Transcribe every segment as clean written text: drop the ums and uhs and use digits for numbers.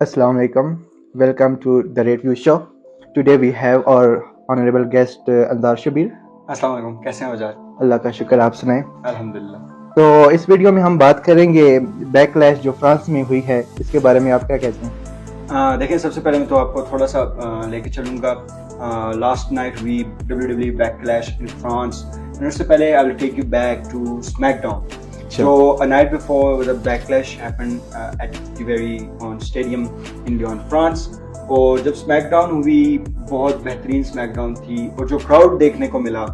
Assalamu alaikum. Welcome to the Review Show. Today we have our honorable guest Aldar Shabir. अस्सलाम वालेकुम, कैसे हैं वजार? अल्लाह का शुक्र, आप सुनाएं। अल्हम्दुलिल्लाह। तो इस वीडियो में हम बात करेंगे बैकलैश जो फ्रांस में हुई है, इसके बारे में आप क्या कहते हैं? देखिए, सबसे पहले मैं तो आपको थोड़ा सा लेके चलूँगा। लास्ट नाइट हुई WWE Backlash in France, and उससे पहले I will take you back to SmackDown. So a night before the backlash happened at the very on stadium in Lyon, France. और जब स्मैकडाउन हुई, बहुत बेहतरीन स्मैकडाउन थी, और जो क्राउड देखने को मिला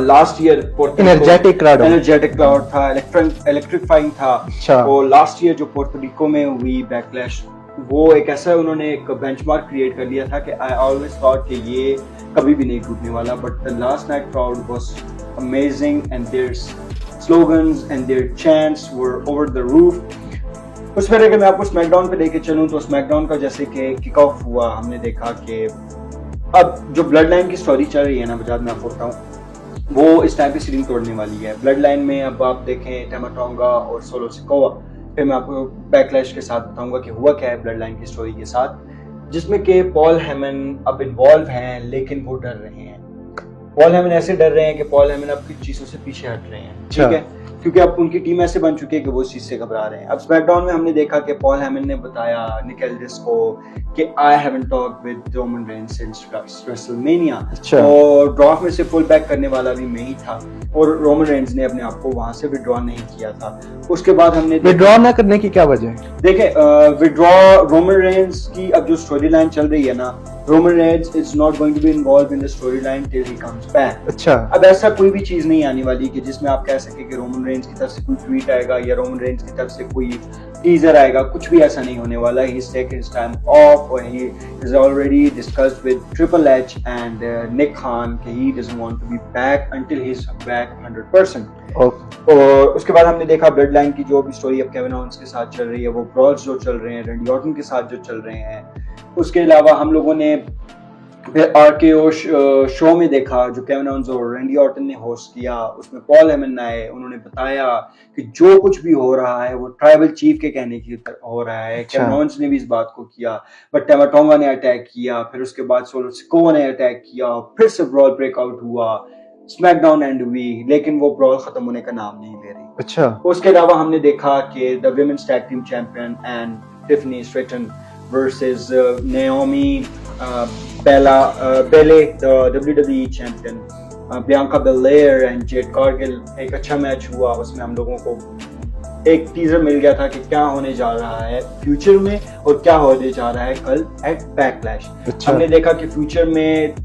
लास्ट ईयर, एनर्जेटिक क्राउड था, इलेक्ट्रीफाइंग था। अच्छा। और लास्ट ईयर जो पोर्टोरिको में हुई बैकलैश, वो एक ऐसा उन्होंने एक बेंचमार्क क्रिएट कर लिया था कि आई ऑलवेज थॉट कि ये कभी भी नहीं टूटने वाला, but the last night crowd was amazing and their slogans and their chants were over the roof. उस पहले कि मैं आपको स्मैकडाउन पे लेके चलूं, तो स्मैकडाउन का जैसे कि किक ऑफ हुआ, हमने देखा कि अब जो ब्लड लाइन की स्टोरी चल रही है ना बजाज, मैं आपको बताऊं, वो इस टाइम पे सीलिंग तोड़ने वाली है। ब्लड लाइन में अब आप देखें टैमा टोंगा और सोलो सिकोवा। फिर मैं आपको बैकलैश के साथ बताऊंगा कि हुआ क्या है ब्लड लाइन की स्टोरी के साथ, जिसमें कि पॉल हेमन अब इन्वॉल्व हैं, लेकिन वो डर रहे हैं। पॉल हेमन ऐसे डर रहे हैं कि पॉल हेमन अब कुछ चीजों से पीछे हट रहे हैं, ठीक है, क्योंकि अब उनकी टीम ऐसे बन चुकी है कि वो इस चीज से घबरा रहे हैं। अब स्मैकडाउन में हमने देखा कि पॉल हेमन ने बताया निक एल्डिस को कि I haven't talked with Roman Reigns since WrestleMania, और ड्रॉ में से पुल बैक करने वाला भी मैं ही था, और रोमन रेंस ने अपने आप को वहां से विड्रॉ नहीं किया था। उसके बाद हमने विड्रॉ न करने की क्या वजह है? देखे, विड्रॉ रोमन रेंस की अब जो स्टोरी लाइन चल रही है ना, Roman Reigns is not going to be involve in the story line till he comes back. अच्छा। अब ऐसा कोई भी चीज नहीं आने वाली कि जिसमें आप कह सके कि रोमन रेंस की तरफ से कोई ट्वीट आएगा या रोमन रेंस की तरफ से कोई टीजर आएगा, कुछ भी ऐसा नहीं होने वाला। He is taking his time off, और he is already discussed with triple H and Nick Khan कि he doesn't want to be back until he is back 100%। और उसके बाद हमने देखा ब्लड लाइन की जो भी स्टोरी अब केविन ओवेंस के साथ चल रही है, वो ब्रॉल्स जो चल रहे हैं, रैंडी ऑर्टन के साथ जो चल रहे हैं। उसके अलावा हम लोगों ने फिर आरकेओ शो में देखा जो केविन ओवेंस और रैंडी ऑर्टन ने होस्ट किया। उसमें पॉल हेमन आए, उन्होंने बताया कि जो कुछ भी हो रहा है वो ट्राइबल चीफ के कहने की हो रहा है। केविन ओवेंस ने भी इस बात को किया, बट टैमा टोंगा ने अटैक किया, फिर उसके बाद सोलो सिकोवा ने अटैक किया, फिर से ब्रॉल ब्रेकआउट हुआ, स्मैकडाउन एंड हुई, लेकिन वो ब्रॉल खत्म होने का नाम नहीं ले रही। अच्छा। उसके अलावा हमने देखा कि the women's tag team champion and Tiffany Stratton versus Naomi Belle, the WWE champion, Bianca Belair and Jade Cargill. एक अच्छा मैच हुआ, उसमें हम लोगों को एक टीजर मिल गया था कि क्या होने जा रहा है फ्यूचर में और क्या होने जा रहा है कल एट बैकलैश। हमने देखा कि फ्यूचर में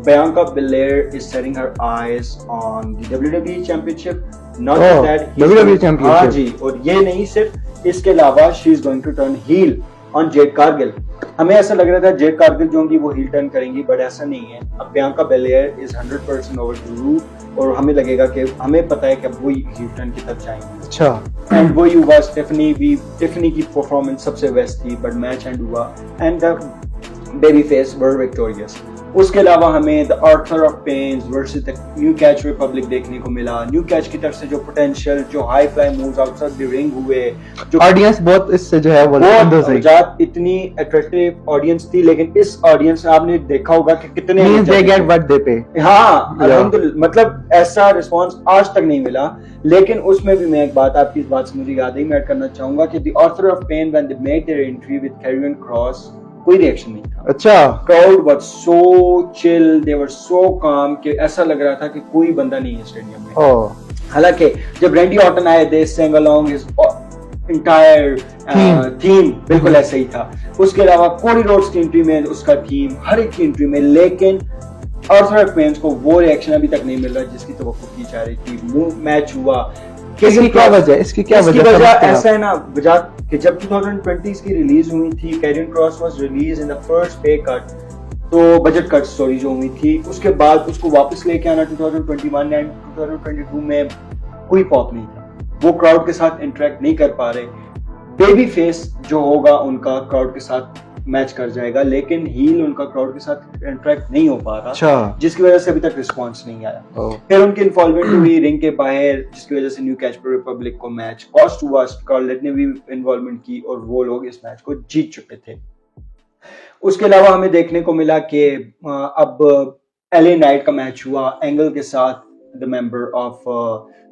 Bianca Belair is setting her eyes on the WWE Championship. Not that WWE Championship. हाँ जी, और ये नहीं सिर्फ, इसके अलावा she is going to turn heel on Jade Cargill. हमें ऐसा लग रहा था Jade Cargill जो होंगी वो heel turn करेंगी, बट ऐसा नहीं है। अब Bianca Belair is 100% over the roof, और हमें लगेगा कि हमें पता है कि अब वो heel turn की तरफ जाएंगे। अच्छा। एंड वही हुआ, टिफनी की परफॉर्मेंस सबसे बेस्ट थी, बट मैच एंड हुआ and the babyface were victorious. उसके अलावा हमें the Author of Pains versus the New Catch Republic देखने को मिला। न्यू कैच की तरफ से जो पोटेंशियल, जो high fly moves outside the ring हुए, जो ऑडियंस बहुत इससे जो है वो इतनी अट्रैक्टिव ऑडियंस थी, लेकिन इस ऑडियंस में आपने देखा होगा कि कितने they get what they pay। हाँ, अल्हम्दुलिल्लाह, मतलब ऐसा रिस्पांस आज तक नहीं मिला। लेकिन उसमें भी मैं एक बात, आपकी इस बात से मुझे याद ही मैं ऐड करना चाहूंगा कि the Author of Pain when they made their entry with Karrion Kross, कोई रिएक्शन नहीं था। अच्छा। Crowd was so chill, they were so calm कि ऐसा लग रहा था कि कोई बंदा नहीं है स्टेडियम में। हालांकि जब रैंडी ऑर्टन आए, दे sang along his entire theme बिल्कुल ऐसे ही था। उसके अलावा कोडी रोड्स की एंट्री में उसका थीम, हर एक की एंट्री में, लेकिन आर्थर ऑफ पेन को वो रिएक्शन अभी तक नहीं मिल रहा जिसकी तवक्को की जा रही थी। मैच हुआ, इसकी क्या वजह? इसकी वजह ऐसा है ना वजह कि जब 2020 की रिलीज हुई थी, Karrion Kross was release in the first pay cut, तो बजट कट स्टोरी जो हुई थी, उसके बाद उसको वापस लेके आना 2021 एंड 2022 में कोई पॉप नहीं था। वो क्राउड के साथ इंटरेक्ट नहीं कर पा रहे। बेबी फेस जो होगा उनका क्राउड के साथ मैच कर जाएगा, लेकिन हील उनका क्राउड के साथ इंटरेक्ट नहीं हो पा रहा, अच्छा जिसकी वजह से अभी तक रिस्पांस नहीं आया। ओ, फिर उनकी इन्वॉल्वमेंट हुई रिंग के बाहर, जिसकी वजह से न्यू कैचपर रिपब्लिक को मैच कॉस्ट हुआ। स्कारलेट ने भी इन्वॉल्वमेंट की और वो लोग इस मैच को जीत चुके थे। उसके अलावा हमें देखने को मिला कि अब एले नाइट का मैच हुआ एंगल के साथ, द मेंबर ऑफ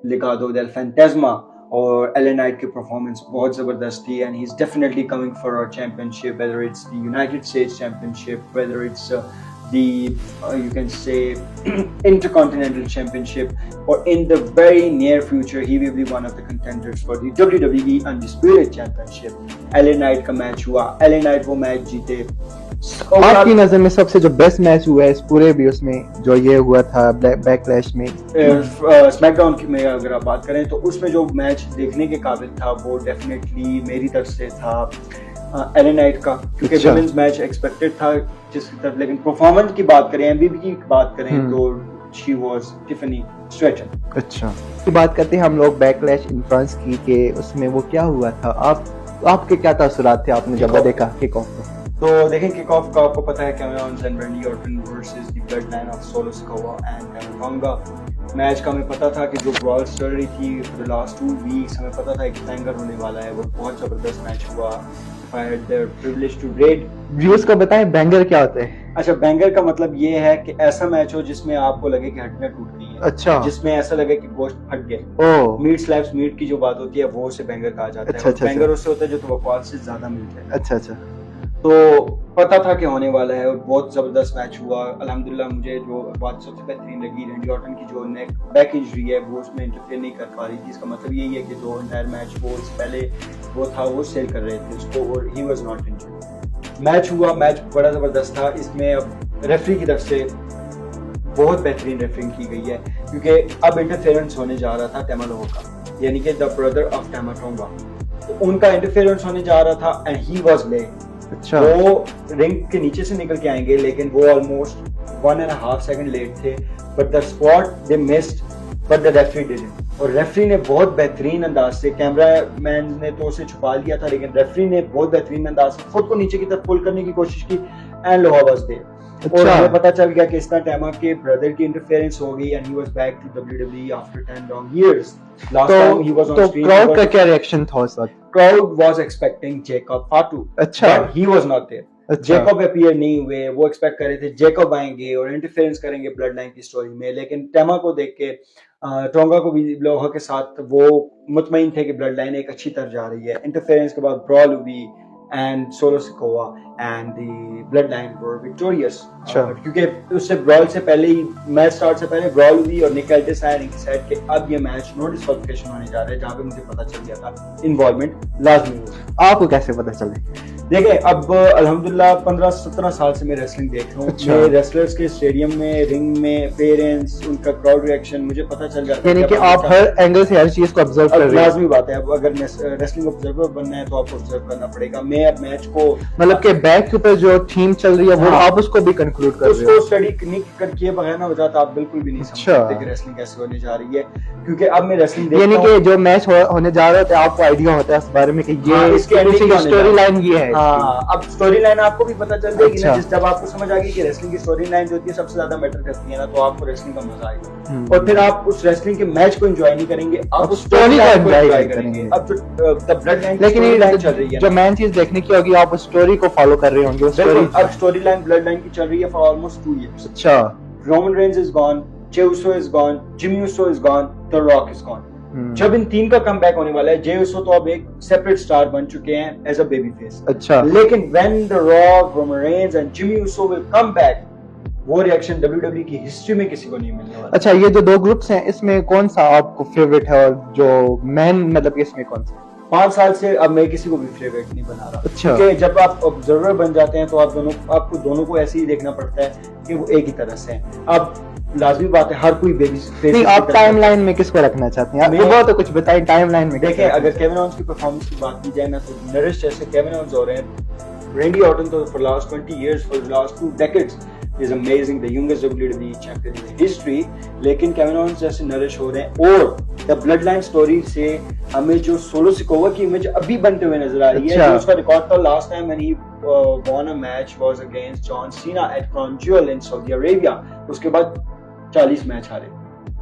लिगाडो डेल फैंटास्मा, और एले नाइट की परफॉर्मेंस बहुत जबरदस्त थी and he is definitely coming for a championship, whether it's the United states championship, whether it's the you can say intercontinental championship, or in the very near future he will be one of the contenders for the WWE undisputed championship। LA Knight का match हुआ, LA Knight वो match जीते। आपकी नजर में सबसे जो best match हुआ है इस पूरे भी उसमें जो ये हुआ था बैकलैश में, स्मैकडाउन की में अगर आप बात करें तो उसमें जो मैच देखने के काबिल था वो डेफिनेटली मेरी तरफ से था एले नाइट का, क्योंकि अच्छा। वुमेन्स मैच एक्सपेक्टेड था जिसकी तरफ, लेकिन परफॉर्मेंस की बात करें, एमवीपी की बात करें तो शी वाज टिफनी स्ट्रेटन। अच्छा की बात करते हैं हम लोग बैकलैश इन फ्रांस की, के उसमें वो क्या हुआ था, आपके क्या तासुरात थे आपने जब देखा किक ऑफ को? तो देखें किक ऑफ का आपको पता है Cameron and Randy Orton versus the bloodline of Solo Sikoa and Tama Tonga. Match का हमें पता था कि जो ब्रॉल चल रही थी फॉर द लास्ट 2 वीक्स, हमें पता था एक बैंगर होने वाला है, वो बहुत जबरदस्त मैच हुआ। I had the privilege to rate। Viewers को बताएं बैंगर क्या होता है? अच्छा, बैंगर का मतलब ये है कि ऐसा मैच हो जिसमें आपको लगे कि हड्डियां टूट गई हैं, अच्छा, जिसमें ऐसा लगे कि गोश्त फट गए, ओ, मीट स्लैप्स मीट की जो बात होती है वो उसे बैंगर कहा जाता अच्छा, है। अच्छा, बैंगर उससे होता है जो तवक्कुआत से ज्यादा मिलता है। अच्छा अच्छा, तो पता था कि होने वाला है और बहुत जबरदस्त मैच हुआ। अल्हम्दुलिल्लाह मुझे जो बात सबसे बेहतरीन लगी, रैंडी ऑर्टन की जो नेक बैक इंजरी है वो उसमें इंटरफेयर नहीं कर पा रही थी। इसका मतलब यही है कि जो एंटायर मैच वो इससे पहले वो था वो सेल कर रहे थे उसको और he was not injured. Match हुआ, मैच बड़ा जबरदस्त था। इसमें अब रेफरी की तरफ से बहुत बेहतरीन रेफरिंग की गई है, क्योंकि अब इंटरफेरेंस होने जा रहा था टेमालोहो का, यानी कि द ब्रदर ऑफ टमाटोंगा, तो उनका इंटरफेरेंस होने जा रहा था एंड ही वाज लेट। अच्छा, वो रिंग के नीचे से निकल के आएंगे, लेकिन वो ऑलमोस्ट 1.5 सेकंड लेट थे, but the spot they missed but the referee didn't. और रेफरी ने बहुत बेहतरीन अंदाज से, कैमरामैन ने तो उसे छुपा लिया था, लेकिन रेफरी ने बहुत बेहतरीन अंदाज से खुद को नीचे की तरफ पुल करने की कोशिश की एंड लोहा वाज देयर। और हमें पता चल गया कि इस टाइम के ब्रदर की इंटरफेरेंस हो गई and he was back to WWE after 10 long years. Last time he was on screen. Crowd का क्या रिएक्शन था उस वक्त? Crowd was expecting Jacob Fatu, अच्छा, but he was not there. अच्छा, Jacob appear नहीं हुए, वो एक्सपेक्ट कर रहे थे Jacob आएंगे और इंटरफेरेंस करेंगे ब्लड लाइन की स्टोरी में, लेकिन टेमा को देख के टोंगा को भी लोहा के साथ वो मुतमईन थे कि ब्लड लाइन एक अच्छी तरफ जा रही है। इंटरफेरेंस के बाद ब्रॉल हुई and solo Sikoa and the blood line were victorious, क्योंकि उससे ब्रॉल से पहले ही, मैच स्टार्ट से पहले ब्रॉल हुई और निक एल्टिस आया रिंग साइड के अब ये मैच नो डिस्क्वालिफिकेशन होने जा रहा है, जहां पे मुझे पता चल गया था इन्वॉल्वमेंट लाजमी होगी। आपको कैसे पता चले? देखिए, अब अल्हम्दुलिल्लाह 15-17 साल से मैं रेसलिंग देख रहा हूँ। अच्छा। मैं रेसलर्स के स्टेडियम में, रिंग में, पेरेंट्स, उनका क्राउड रिएक्शन मुझे पता चल जाता है। यानी कि आप हर एंगल से हर चीज को ऑब्जर्व कर रहे हैं। लाजमी बात है, अब अगर रेसलिंग ऑब्जर्वर बनना है तो आपको ऑब्जर्व करना पड़ेगा। मैं अब मैच को, मतलब कि बैक के ऊपर जो थीम चल रही है वो हाँ, आप उसको भी कंक्लूड कर रहे उसको हो? स्टडी नहीं करके बगैर ना हो जाता आप बिल्कुल भी नहीं समझ अच्छा। सकते कि रेसलिंग कैसे होने जा रही है, क्योंकि अब मैं रेसलिंग देख यानी रहा कि हूँ। जो मैच होने जा रहा है आपको आइडिया होता है इस बारे में कि ये हाँ, इसकी ending क्या होने स्टोरी जा लाइन ये है। हाँ, अब स्टोरी लाइन आपको भी पता चल जाएगी ना, अच्छा। जिस जब आपको समझ आ गई कि रेसलिंग की स्टोरी लाइन जो होती है सबसे ज्यादा मैटर करती है ना, तो आपको रेसलिंग का मजा आएगा और फिर आप उस रेसलिंग के मैच को एंजॉय नहीं करेंगे, आप उस स्टोरी लाइन को एंजॉय करेंगे। अब जो द ब्लड लाइन लेकिन ये लाइन चल रही है जो मेन चीज देखने की होगी, आप उस स्टोरी को फॉलो कर रहे होंगे, उस बिल्कुल, स्टोरी। अब स्टोरी लाइन ब्लड लाइन की चल रही है फॉर ऑलमोस्ट 2 years। अच्छा, Roman Reigns is gone, J Uso is gone, Jimmy Uso is gone, the rock is gone. जब इन 3 का कमबैक होने वाला है, जे उसो तो अब एक सेपरेट स्टार बन चुके हैं एज अ बेबी फेस। अच्छा, लेकिन when the rock, Roman Reigns and Jimmy Uso will come back, वो रिएक्शन WWE की हिस्ट्री में किसी को नहीं मिलने वाला। अच्छा, ये जो 2 ग्रुप्स हैं इसमें कौन सा आपको फेवरेट है और जो मेन, मतलब इसमें कौन सा? 5 साल से अब मैं किसी को भी फेवरेट नहीं बना रहा। अच्छा। क्योंकि जब आप ऑब्जर्वर बन जाते हैं तो आपको दोनों को ऐसे ही देखना पड़ता है कि वो एक ही तरह से हैं। अब लाजमी बात है, हर कोई बेबी फेस। नहीं, आप टाइमलाइन में किसको रखना चाहते हैं? मैं- वो तो कुछ बताइए टाइमलाइन में। देखें, अगर केविन ओवेंस की परफॉर्मेंस की बात की जाए ना, तो नरिश जैसे केविन ओवेंस हो रहे हैं। रैंडी ऑर्टन तो for last 20 years, for last 2 decades is amazing, the youngest WWE champion in history। लेकिन केविन ओवेंस जैसे नरिश हो रहे हैं और द ब्लड लाइन स्टोरी से हमें जो सोलो सिकोवा की इमेज अभी बनते हुए नजर आ रही है, अच्छा। जो उसका रिकॉर्ड था last time when he won a match was against John Cena at Crown Jewel in Saudi Arabia। उसके बाद 40 मैच हारे,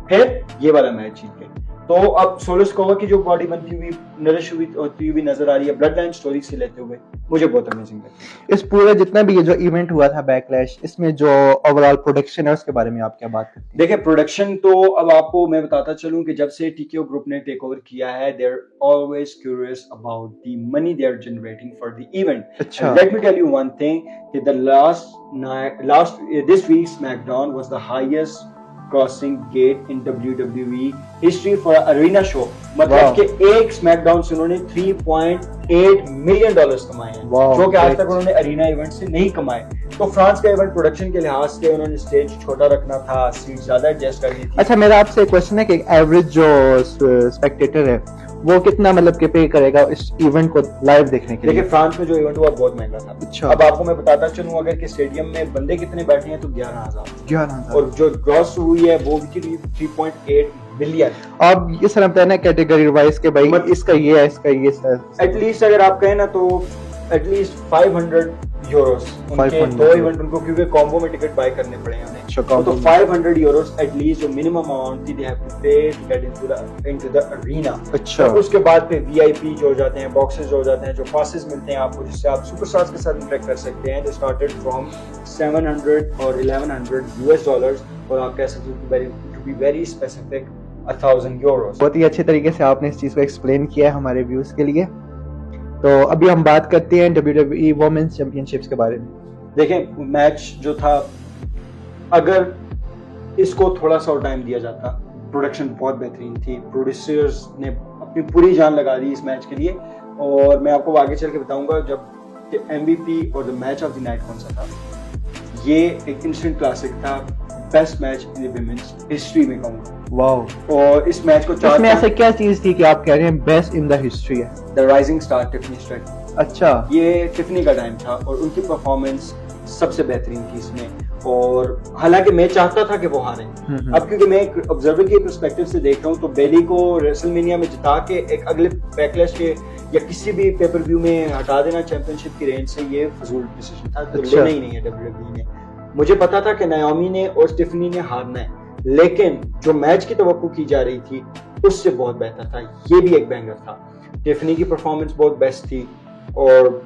फिर ये वाला मैच जीत गए। तो अब सोलो सिकोवा की जो बॉडी बनती हुई नरिश होती हुई नजर आ रही है ब्लड लाइन स्टोरी से लेते हुए, मुझे बहुत अमेजिंग लगता है। इस पूरे जितना भी ये जो इवेंट हुआ था बैकलैश, इसमें जो ओवरऑल प्रोडक्शन है उसके बारे में आप क्या बात करते हैं? देखिए प्रोडक्शन तो अब आपको मैं बताता चलूं कि जब से टीकेओ ग्रुप ने टेक ओवर किया है, they are always curious about the money they are generating for the event. अच्छा। Let me tell you one thing कि the last this week SmackDown was the highest crossing gate in WWE history for arena show. मतलब Wow. कि एक SmackDown से उन्होंने 3.8 million dollars कमाए हैं, Wow, जो कि आज great. तक उन्होंने अरीना इवेंट से नहीं कमाए। तो फ्रांस का इवेंट प्रोडक्शन के लिहाज से उन्होंने स्टेज छोटा रखना था, सीट ज्यादा एडजस्ट करनी थी। अच्छा, मेरा आपसे एक क्वेश्चन है कि एवरेज जो स्पेक्टेटर है वो कितना मतलब के पे करेगा इस इवेंट को लाइव देखने के देखिए लिए? फ्रांस में जो इवेंट हुआ बहुत महंगा था। अच्छा। अब आपको मैं बताता चलूं, अगर कि स्टेडियम में बंदे कितने बैठे हैं तो 11,000, 11,000। और जो ग्रॉस हुई है वो भी 3.8 मिलियन। अब ये सर बताया ना कैटेगरी वाइज के भाई इसका ये है, इसका ये है। एटलीस्ट अगर आप कहें ना तो एटलीस्ट 500 यूरोस उनके 500 दो इवेंट उनको, क्योंकि कॉम्बो में टिकट बाय करने पड़े हैं उन्हें। अच्छा, तो combo 500 यूरोस एटलीस्ट जो मिनिमम अमाउंट थी they have to pay to get into the arena. अच्छा। और उसके बाद पे वीआईपी जो हो जाते हैं, बॉक्सेस जो हो जाते हैं, जो पासेस मिलते हैं आपको जिससे आप सुपरस्टार्स के साथ इंटरेक्ट कर सकते हैं, दे स्टार्टेड फ्रॉम 700 और 1100 यूएस डॉलर्स, और आप कह सकते हो to be very specific 1000 euros. बहुत ही अच्छे तरीके से आपने इस चीज को एक्सप्लेन किया है हमारे व्यूज के लिए। तो अभी हम बात करते हैं WWE वुमेन्स चैंपियनशिप्स के बारे में। देखें मैच जो था, अगर इसको थोड़ा सा और टाइम दिया जाता, प्रोडक्शन बहुत बेहतरीन थी, प्रोड्यूसर्स ने अपनी पूरी जान लगा दी इस मैच के लिए। और मैं आपको आगे चल के बताऊंगा जब MVP और the match of the night कौन सा था। ये एक इंस्टेंट क्लासिक था, best match in the women's history में कहूंगा। वाओ। और इस मैच को इसमें ऐसे क्या चीज थी कि आप कह रहे हैं बेस्ट इन द हिस्ट्री है? The rising star Tiffany Stratton. अच्छा। ये टिफनी का टाइम था और उनकी परफॉर्मेंस सबसे बेहतरीन थी इसमें। और हालांकि मैं चाहता था कि वो हारे। अब क्योंकि मैं एक ऑब्जर्वर के पर्सपेक्टिव से देख रहा हूँ, तो बेली को रेसलमेनिया में जिता के एक अगले बैकलैश के या किसी भी पेपर व्यू में हटा देना चैंपियनशिप की रेंज से, ये फजूल डिसीजन था। तो लेना ही नहीं है WWE ने। मुझे पता था कि नाओमी ने और स्टिफनी ने हारना है, लेकिन जो मैच की तवक्को की जा रही थी उससे बहुत बेहतर था। ये भी एक बैंगर था। स्टिफनी की परफॉर्मेंस बहुत बेस्ट थी। और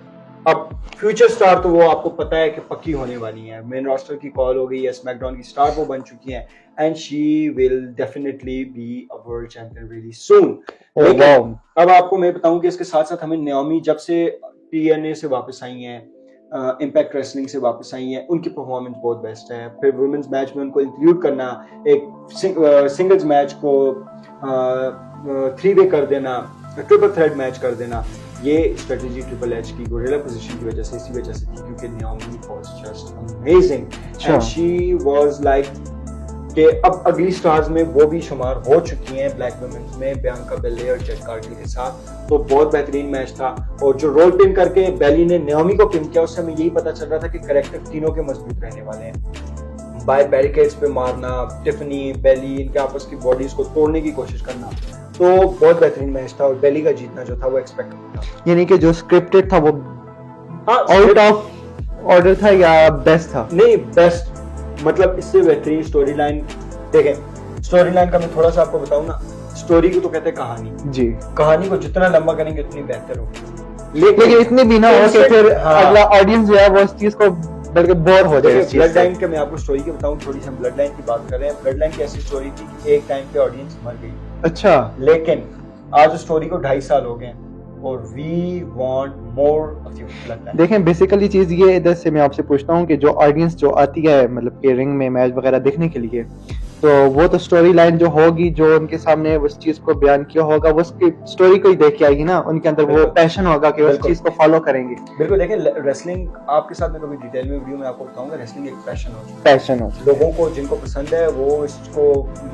अब फ्यूचर स्टार तो वो आपको पता है कि पक्की होने वाली है, मेन रोस्टर की कॉल हो गई है, स्मैकडाउन की स्टार वो बन चुकी हैं, and she will definitely be a world champion really सून। लेकिन अब आपको मैं बताऊं कि इसके साथ साथ हमें नाओमी जब से TNA से वापस आई हैं, इम्पैक्ट रेसलिंग से वापस आई हैं, उनकी परफॉर्मेंस बहुत बेस्ट है। फिर वुमेन्स मैच में उनको इंक्लूड करना, एक सिंगल्स मैच को 3-वे कर देना, ट्रिपल थ्रेड मैच कर देना, ये स्ट्रेटेजी ट्रिपल एच की गोरिल्ला पोजीशन की वजह से, इसी वजह से थी क्योंकि Naomi was just amazing and she was like कि अब अगली स्टार्स में वो भी शुमार हो चुकी हैं ब्लैक वुमेन्स में, बियांका बेलेयर और जेट कार्गिल के साथ। तो बहुत बेहतरीन मैच था। और जो रोल पिन करके बेली ने नाओमी को पिन किया, उससे हमें यही पता चल रहा था कि कैरेक्टर तीनों के मजबूत रहने वाले हैं। बाय बैरिकेड्स पे मारना, टिफनी, बेली, इनके आपस की बॉडीज को तोड़ने की कोशिश करना, तो बहुत बेहतरीन मैच था। और बेली का जीतना जो था वो एक्सपेक्टेड था। यानी कि जो स्क्रिप्टेड था वो आउट ऑफ ऑर्डर था या बेस्ट था? नहीं, बेस्ट मतलब इससे बेहतरीन स्टोरी लाइन। देखें स्टोरी लाइन का मैं थोड़ा सा आपको बताऊं ना, स्टोरी को तो कहते हैं कहानी जी, कहानी को जितना लंबा करेंगे उतनी बेहतर होगी। लेकिन इतनी भी ना हो कि फिर अगला ऑडियंस जो है वो इस चीज को बल्कि बोर हो जाए। ब्लड लाइन के मैं आपको स्टोरी के बताऊं, थोड़ी सी हम ब्लड लाइन की बात कर रहे हैं। ब्लड लाइन की ऐसी स्टोरी थी कि एक टाइम पे ऑडियंस मर गई। अच्छा। लेकिन आज स्टोरी को 2.5 साल हो गए और we want more of you bloodline. देखें बेसिकली चीज ये इधर से मैं आपसे पूछता हूँ कि जो ऑडियंस जो आती है मतलब कि रिंग में मैच वगैरह देखने के लिए, तो वो तो स्टोरी लाइन जो होगी, जो उनके सामने उस चीज को बयान किया होगा, वो उसकी स्टोरी को ही देख के आएगी ना, उनके अंदर वो पैशन होगा कि उस चीज को फॉलो करेंगे। बिल्कुल। देखिए रेसलिंग आपके साथ में कभी डिटेल में वीडियो में आपको बताऊंगा, रेसलिंग एक पैशन हो चुका है। पैशन हो लोगों को जिनको पसंद है वो इसको,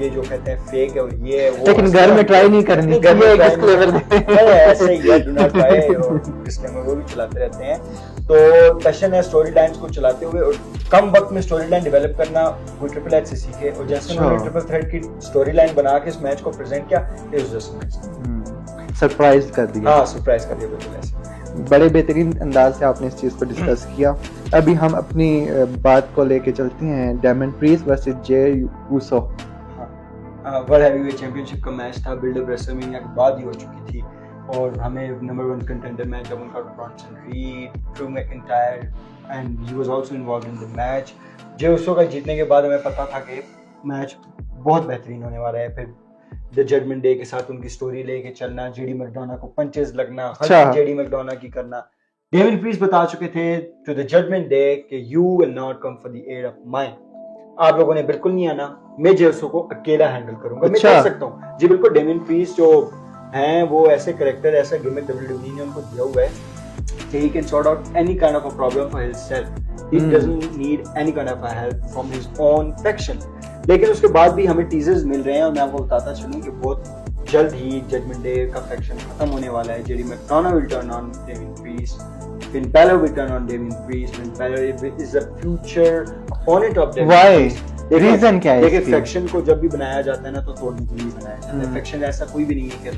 ये जो कहते हैं फेक है और ये है वो, लेकिन घर में ट्राई नहीं करनी, घर में ऐसे ही डू नॉट ट्राई, और डिस्क्लेमर वो भी चलाते रहते हैं। तो पैशन है स्टोरी लाइंस को चलाते हुए, और कम वक्त में स्टोरी लाइन डेवलप करना वो ट्रिपल एच से सीखे। और जैसे उन्होंने ट्रिपल थ्रेट की स्टोरी लाइन बना के इस मैच को प्रेजेंट किया, इट वाज जस्ट सरप्राइज कर दिया। हाँ, सरप्राइज कर दिया बिल्कुल ऐसे। बड़े बेहतरीन अंदाज से आपने इस चीज़ को डिस्कस किया। अभी हम अपनी बात को लेके चलते हैं डेमन प्रीस्ट वर्सेस जे यूसो। वर्ल्ड हैवीवेट चैंपियनशिप का मैच था, बिल्डअप रेसलमेनिया के बाद ही हो चुकी थी और हमें नंबर 1 कंटेंडर मैच जब उनका Bronson read, Drew McIntyre and he was also involved in the match. J Uso का जीतने के बाद हमें पता था कि मैच बहुत बेहतरीन होने वाला है। फिर द जजमेंट डे के साथ उनकी स्टोरी लेके चलना, जेडी मैकडोना को पंचेस लगना, हर जेडी मैकडोना की करना। डेविन प्रीस्ट बता चुके थे टू द जजमेंट डे कि you will not come for the aid of mine, आप लोगों ने बिल्कुल नहीं आना, मैं जेसो को अकेला हैंडल करूंगा। मैं कर सकता हूँ जी, बिल्कुल। डेविन प्रीस्ट जो हैं वो ऐसे कैरेक्टर, ऐसा गिमिक डब्ल्यूडब्ल्यूई ने उनको दिया हुआ है कि he can sort out any kind of a problem for himself. He doesn't need any kind of a help from his own faction. लेकिन उसके बाद भी हमें टीजर्स मिल रहे हैं और मैं आपको बताता चलूं कि बहुत जल्द ही जजमेंट डे का फैक्शन खत्म होने वाला है। JD McDonagh will turn on Damian Priest, Finn Balor will turn on Damien Priest. Finn Balor is a future opponent of Damien Priest. Reason क्या है? देखिए, फैक्शन को जब भी बनाया जाता है ना तो तोड़ने के लिए बनाया जाता है। फैक्शन ऐसा कोई भी नहीं है कि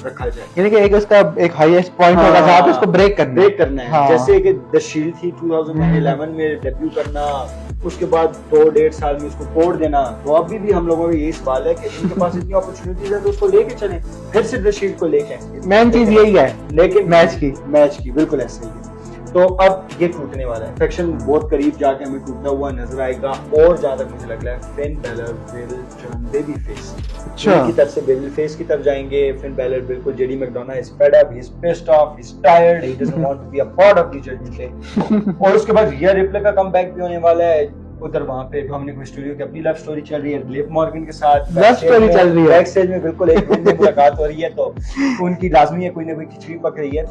रखा जाए, यानी कि एक उसका एक हाईएस्ट पॉइंट होगा जहां पे उसको ब्रेक करना है। हाँ। जैसे कि द शील्ड थी 2011 में डेब्यू करना, उसके बाद 2-1.5 साल में उसको तोड़ देना। तो अभी भी हम लोगों का यही सवाल है कि उनके पास इतनी अपॉर्चुनिटीज है तो उसको लेके चलें, फिर से द शील्ड को लेके। मेन चीज यही है, लेकिन मैच की बिल्कुल ऐसे ही है। तो अब ये टूटने वाला है, फैक्शन बहुत करीब जाके हमें टूटता हुआ नजर आएगा। और जहां तक मुझे लग रहा है Finn Balor will turn babyface, की तरफ से बेबी फेस की तरफ जाएंगे। फिन बैलर बिल्कुल, JD McDonagh is fed up, he is pissed off, he is tired, he doesn't want to be a part of the judgement day. और उसके बाद रिया रिप्ले का कमबैक भी होने वाला है। उधर वहां पे डोमिनिक स्टूडियो की अपनी लव स्टोरी चल रही है, लिव मॉर्गन के साथ लव स्टोरी चल रही है, बैक स्टेज में बिल्कुल एक दिन में मुलाकात हो रही है, तो उनकी लाजमी है कोई ना कोई खिचड़ी पक रही है।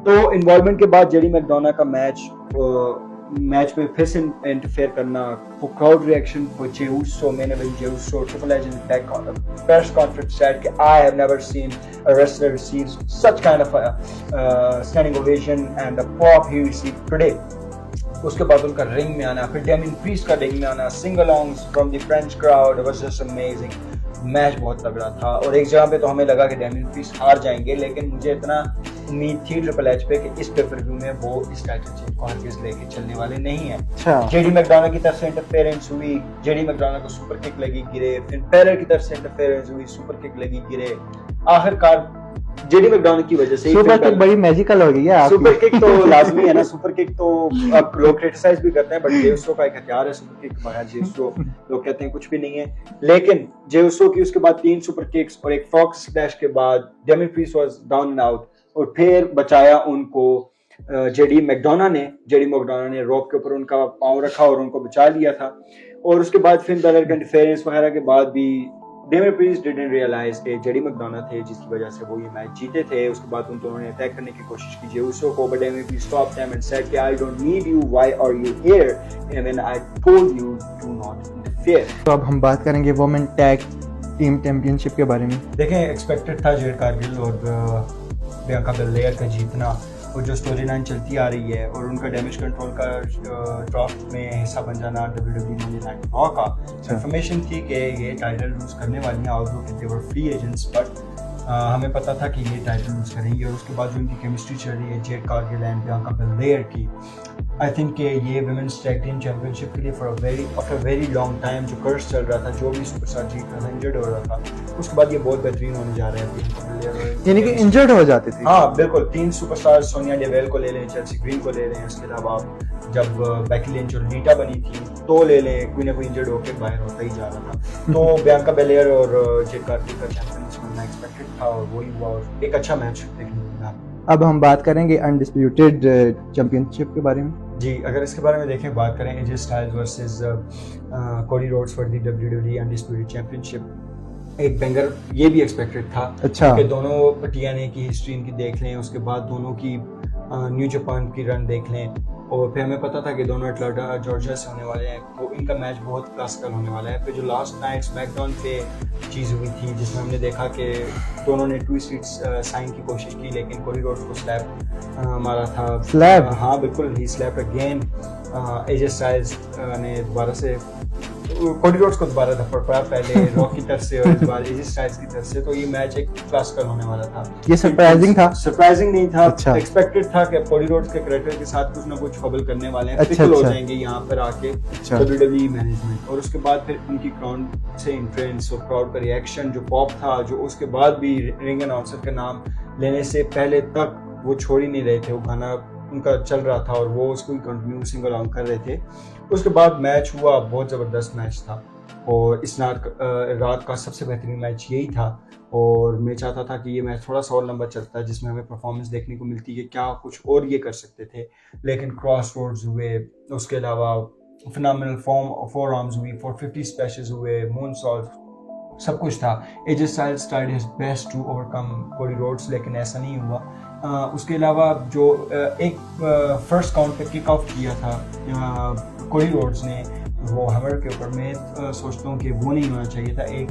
तो इन्वॉल्वमेंट के बाद जेडी मैकडोना का मैच में फिर से इंटरफेयर करना, crowd reaction for Jey Uso, मैंने भाई Jey Uso triple H in press conference said कि I have never seen a wrestler receive such kind of standing ovation and the pop he received today. उसके बाद उनका ring में आना, फिर डेमिन priest का रिंग में आना, sing alongs from the French crowd, it was just amazing. Match बहुत तगड़ा था और एक जगह पे तो हमें लगा कि डेमिन प्रीस्ट हार जाएंगे, लेकिन मुझे इतना उम्मीद थी ट्रिपल एच पे कि इस पेपर व्यू में वो इस टाइटल चेंज को हरगिज लेके चलने वाले नहीं है। जेडी मैकडोना की तरफ से इंटरफेरेंस हुई, जेडी मैकडोना को सुपर किक लगी, गिरे। फिर बैलर की तरफ से इंटरफेरेंस हुई, सुपर किक लगी, गिरे। आखिरकार जेडी मैकडोनाल्ड की वजह से सुपर किक बड़ी मैजिकल हो गई है। सुपर किक तो लाजमी है ना, सुपर किक तो अब लोग क्रिटिसाइज भी करते हैं, बट जेउसो का एक हथियार है सुपर किक, मगर जेउसो लोग कहते हैं कुछ भी नहीं है। लेकिन जेउसो की उसके बाद 3 सुपर किक्स और एक फॉग स्प्लैश के बाद डेमिन priest was down and out और फिर बचाया उनको जेडी मैकडोना ने रोप के ऊपर उनका पांव रखा और उनको बचा लिया था। और उसके बाद फिन बैलर का इंटरफेरेंस वगैरह के बाद भी डेमिन प्रीस्ट डिडंट रियलाइज कि जेडी मैकडोना थे जिसकी वजह से वो ये मैच जीते थे। उसके बाद उन दोनों ने अटैक करने की कोशिश की जेउसो को, but Damian Priest stopped them and said कि I don't need you, why are you here when I told you do not interfere. तो अब हम बात करेंगे वुमेन टैग टीम चैंपियनशिप के बारे में। देखें, एक्सपेक्टेड था जेड कारगिल और बियांका बेलेयर का जीतना, और जो स्टोरी लाइन चलती आ रही है और उनका डैमेज कंट्रोल का ड्राफ्ट में हिस्सा बन जाना WWE मंडे नाइट रॉ का, इंफॉर्मेशन थी कि ये टाइटल लूज करने वाली हैं, ऑल्दो कि दे वर फ्री एजेंट्स, बट हमें पता था कि ये टाइटल लूज करेंगे। और उसके बाद जो इनकी केमिस्ट्री चल रही है Jade Cargill and Bianca Belair की, आई थिंक कि ये वुमेन्स टैग टीम चैंपियनशिप के लिए आफ्टर वेरी लॉन्ग टाइम जो कर्स चल रहा था, जो भी सुपरस्टार जीत रहा था इंजर्ड हो रहा था, उसके बाद ये बहुत बेहतरीन होने जा रहा है। यानी कि इंजर्ड हो जाते थे। हाँ बिल्कुल, 3 सुपरस्टार सोनिया डेवेल को ले लें, चेल्सी ग्रीन को ले लें, उसके अलावा जब बैकी लिंच और लीटा बनी थी तो ले लें, कोई ना कोई इंजर्ड होकर बाहर होता ही जा रहा था। तो बियांका बेलेयर और जेड कारगिल का चैंपियन होना एक्सपेक्टेड था और वही हुआ और एक अच्छा मैच देखने को मिला। अब हम बात करेंगे अनडिस्प्यूटेड चैंपियनशिप के बारे में। जी, अगर इसके बारे में देखें, बात करें AJ Styles versus Cody Rhodes for the WWE undisputed championship, एक बेंगर ये भी एक्सपेक्टेड था। अच्छा, कि दोनों TNA की हिस्ट्री इनकी देख लें, उसके बाद दोनों की न्यू जापान की रन देख लें, और फिर हमें पता था कि दोनों अटलांटा जॉर्जिया से होने वाले हैं, तो इनका मैच बहुत क्लासिकल होने वाला है। फिर जो लास्ट नाइट स्मैकडाउन पे चीज़ हुई थी जिसमें हमने देखा कि दोनों ने ट्विस्ट साइन की कोशिश की, लेकिन कोडी रोड्स को स्लैप मारा था। स्लैप? हाँ बिल्कुल, ही स्लैप अगेन। एजे स्टाइल्स ने दोबारा से कोडी रोड्स को दोबारा धप्पड़ पड़ा, पहले रॉक की तरफ से और इस बार एजी स्टाइल्स की तरफ से, तो ये मैच एक क्लासिकल होने वाला था। ये सरप्राइजिंग था? सरप्राइजिंग नहीं था, अच्छा। एक्सपेक्टेड था कि कोडी रोड्स के कैरेक्टर के साथ कुछ ना कुछ फबल करने वाले हैं, अच्छा, पिकल हो अच्छा। जाएंगे यहाँ पर आके अच्छा। WWE मैनेजमेंट, और उसके बाद फिर उनकी क्राउड से एंट्रेंस और क्राउड का रिएक्शन जो पॉप था, जो उसके बाद भी रिंग अनाउंसर का नाम लेने से पहले तक वो छोड़ ही नहीं रहे थे, वो गाना उनका चल रहा था और वो उसको कंटिन्यू सिंग अलोंग कर रहे थे। उसके बाद मैच हुआ, बहुत ज़बरदस्त मैच था और इस रात का सबसे बेहतरीन मैच यही था, और मैं चाहता था कि ये मैच थोड़ा सा और लंबा चलता जिसमें हमें परफॉर्मेंस देखने को मिलती कि क्या कुछ और ये कर सकते थे, लेकिन क्रॉस रोड्स हुए, उसके अलावा फिनोमिनल फोर आर्म्स हुई, 450 स्पैशेस हुए, मून सॉल्ट, सब कुछ था। AJ Styles tried his best to overcome Cody Rhodes, लेकिन ऐसा नहीं हुआ। उसके अलावा जो एक first count pay kickoff किया था कोडी रोड्स ने वो हैमर के ऊपर, मैं सोचता हूँ कि वो नहीं होना चाहिए था। एक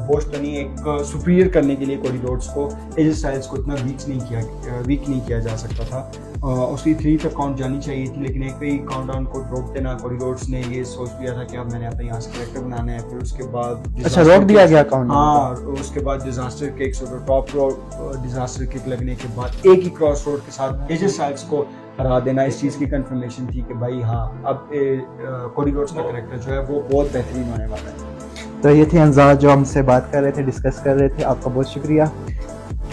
बोस्ट बनी एक सुपीरियर करने के लिए कोडी रोड्स को, एजे स्टाइल्स को इतना वीक नहीं किया जा सकता था। उसकी 3 तक काउंट जानी चाहिए थी, लेकिन एक पे ही काउंट डाउन को रोक देना, कोडी रोड्स ने ये सोच लिया था कि अब मैंने अपने यहाँ से कैरेक्टर बनाना है। फिर उसके बाद अच्छा, रोक दिया गया काउंट? हाँ, उसके बाद डिजास्टर किक्स और टॉप डिजास्टर किक लगने के बाद एक ही क्रॉस रोड के साथ एजे स्टाइल्स को हरा देना, इस चीज़ की कंफर्मेशन थी कि भाई हाँ, अब कोडी रोड्स का कैरेक्टर जो है वो बहुत बेहतरीन होने वाला है। तो ये थे अंजाज जो हमसे बात कर रहे थे, डिस्कस कर रहे थे। आपका बहुत शुक्रिया।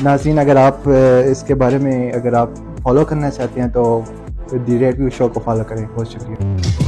नाज़रीन, अगर आप इसके बारे में अगर आप फॉलो करना चाहते हैं तो दी रेड व्यू शो को फॉलो करें। बहुत शुक्रिया।